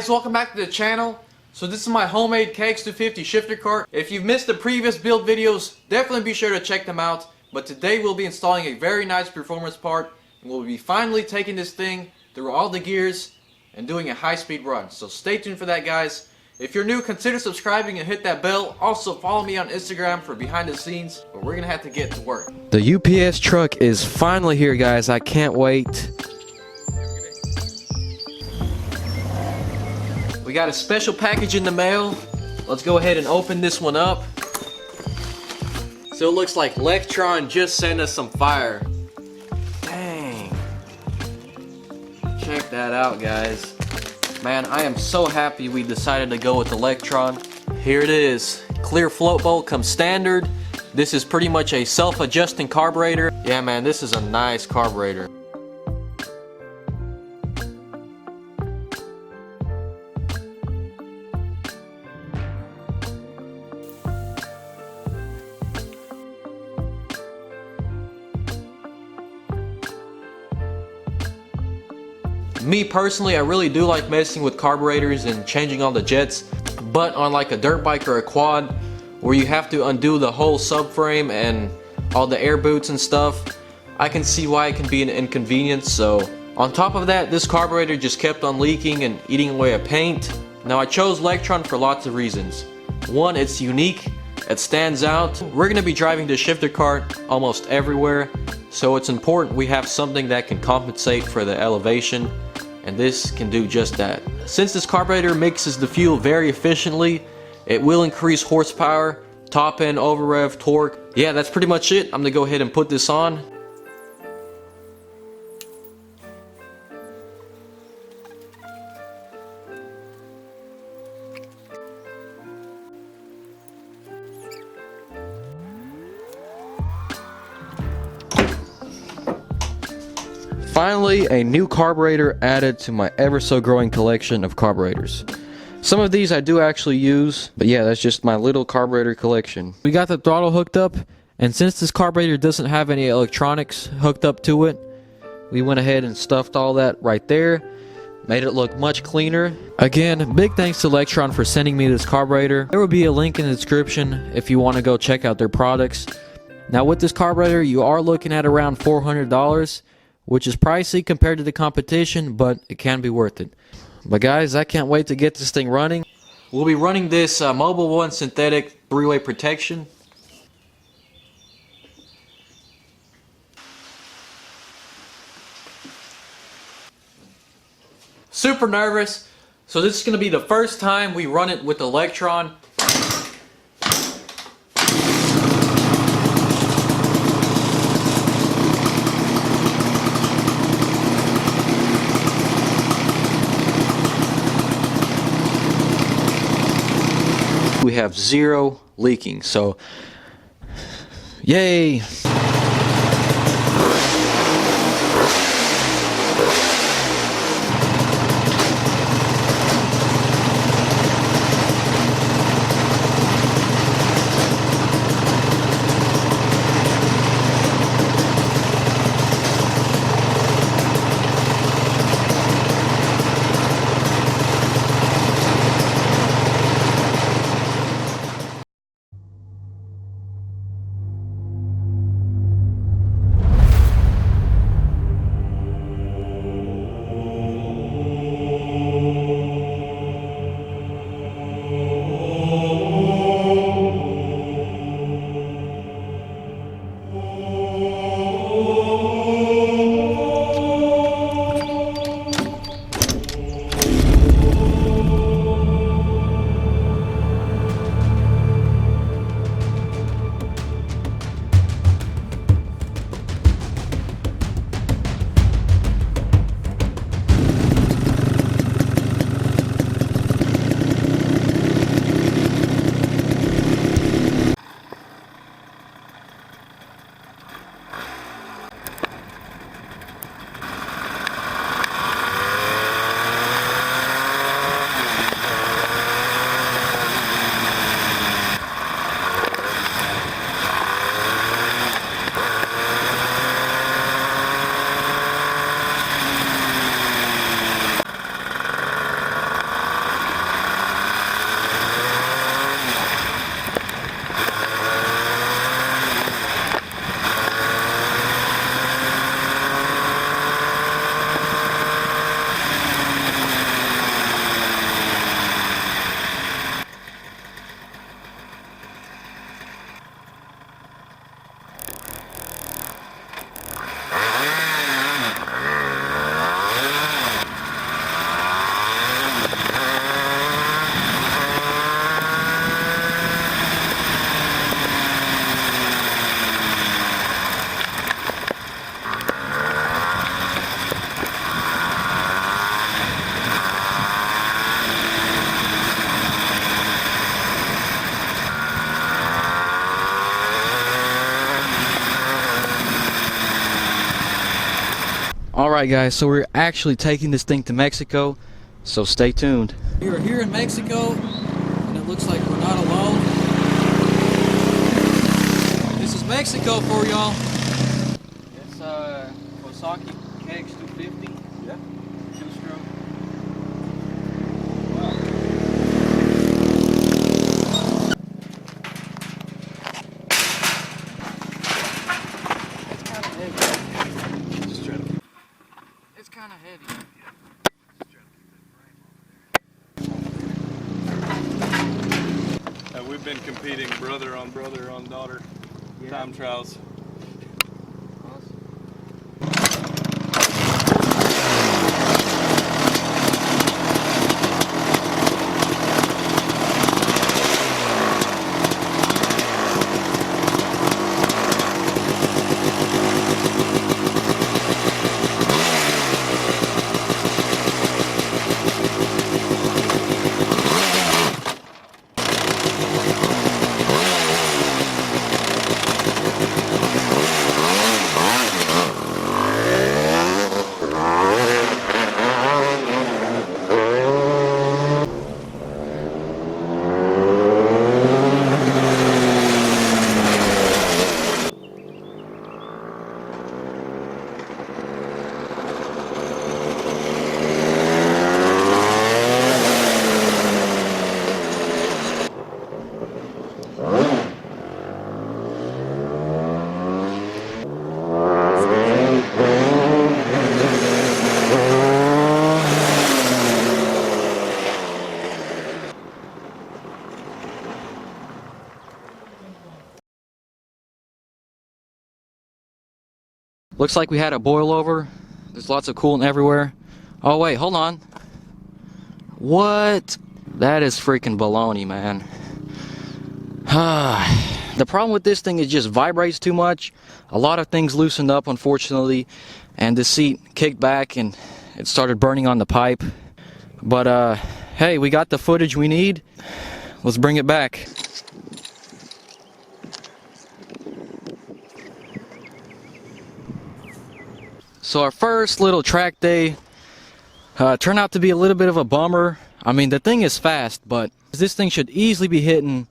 guys, welcome back to the channel. So this is my homemade KX250 shifter cart. If you've missed the previous build videos, definitely be sure to check them out. But today we'll be installing a very nice performance part, and we'll be finally taking this thing through all the gears and doing a high-speed run. So stay tuned for that, guys. If you're new, consider subscribing and hit that bell. Also follow me on Instagram for behind the scenes, but we're gonna have to get to work. The UPS truck is finally here, guys. I can't wait. We got a special package in the mail. Let's go ahead and open this one up. So it looks like Lectron just sent us some fire. Dang. Check that out, guys. Man, I am so happy we decided to go with Electron. Here it is. Clear float bolt comes standard. This is pretty much a self-adjusting carburetor. Yeah, man, this is a nice carburetor. Me personally, I really do like messing with carburetors and changing all the jets, but on like a dirt bike or a quad where you have to undo the whole subframe and all the air boots and stuff, I can see why it can be an inconvenience. So on top of that, this carburetor just kept on leaking and eating away at paint. Now I chose Lectron for lots of reasons. One, it's unique, it stands out. We're gonna be driving the shifter cart almost everywhere, so it's important we have something that can compensate for the elevation, and this can do just that. Since this carburetor mixes the fuel very efficiently, it will increase horsepower, top end over rev, torque. Yeah, that's pretty much it. I'm gonna go ahead and put this on. Finally, a new carburetor added to my ever so growing collection of carburetors. Some of these I do actually use, but yeah, that's just my little carburetor collection. We got the throttle hooked up, and since this carburetor doesn't have any electronics hooked up to it, we went ahead and stuffed all that right there, made it look much cleaner. Again, big thanks to Lectron for sending me this carburetor. There will be a link in the description if you want to go check out their products. Now with this carburetor, you are looking at around $400, which is pricey compared to the competition, but it can be worth it. But guys, I can't wait to get this thing running. We'll be running this Mobil 1 synthetic three-way protection. Super nervous. So this is going to be the first time we run it with Electron. We have zero leaking, so yay! Alright guys, so we're actually taking this thing to Mexico, so stay tuned. We are here in Mexico, and it looks like we're not alone. This is Mexico for y'all. It's Kawasaki KX250. Yeah. 2-stroke. Wow. It's kind of heavy. We've been competing brother on daughter time trials. Looks like we had a boil over. There's lots of coolant everywhere. Oh wait, hold on. What? That is freaking baloney, man. The problem with this thing is just vibrates too much. A lot of things loosened up, unfortunately, and the seat kicked back and it started burning on the pipe. But hey, we got the footage we need. Let's bring it back. So our first little track day turned out to be a little bit of a bummer. I mean, the thing is fast, but this thing should easily be hitting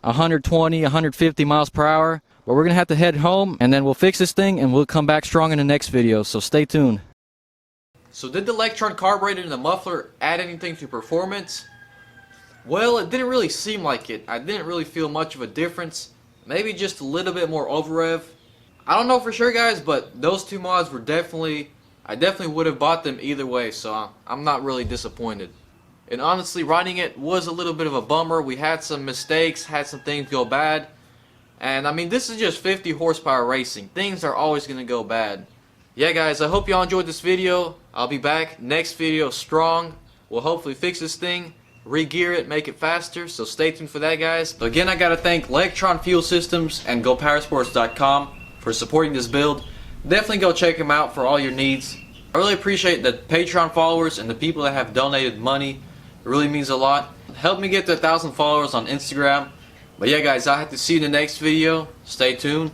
120, 150 miles per hour. But we're gonna have to head home, and then we'll fix this thing, and we'll come back strong in the next video. So stay tuned. So did the lectron carburetor in the muffler add anything to performance? Well, it didn't really seem like it. I didn't really feel much of a difference. Maybe just a little bit more over rev. I don't know for sure, guys, but those two mods were I definitely would have bought them either way, so I'm not really disappointed. And honestly, riding it was a little bit of a bummer. We had some mistakes, had some things go bad. And I mean, this is just 50 horsepower racing. Things are always going to go bad. Yeah, guys, I hope y'all enjoyed this video. I'll be back next video strong. We'll hopefully fix this thing, re-gear it, make it faster, so stay tuned for that, guys. So again, I gotta thank Lectron Fuel Systems and GoPowersports.com for supporting this build. Definitely go check them out for all your needs. I really appreciate the Patreon followers and the people that have donated money. It really means a lot. Help me get to 1,000 followers on Instagram. But yeah, guys, I'll have to see you in the next video. Stay tuned.